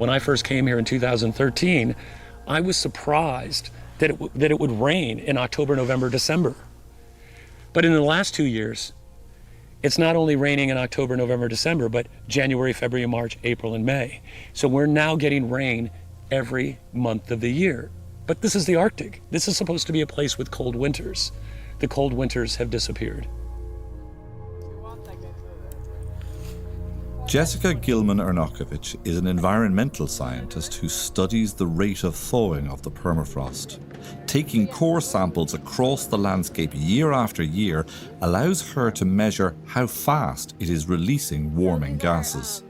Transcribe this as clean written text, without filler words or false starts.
When I first came here in 2013, I was surprised that it would rain in October, November, December. But in the last 2 years, it's not only raining in October, November, December, but January, February, March, April, and May. So we're now getting rain every month of the year. But this is the Arctic. This is supposed to be a place with cold winters. The cold winters have disappeared. Jessica Gilman-Ernokovich is an environmental scientist who studies the rate of thawing of the permafrost. Taking core samples across the landscape year after year allows her to measure how fast it is releasing warming gases.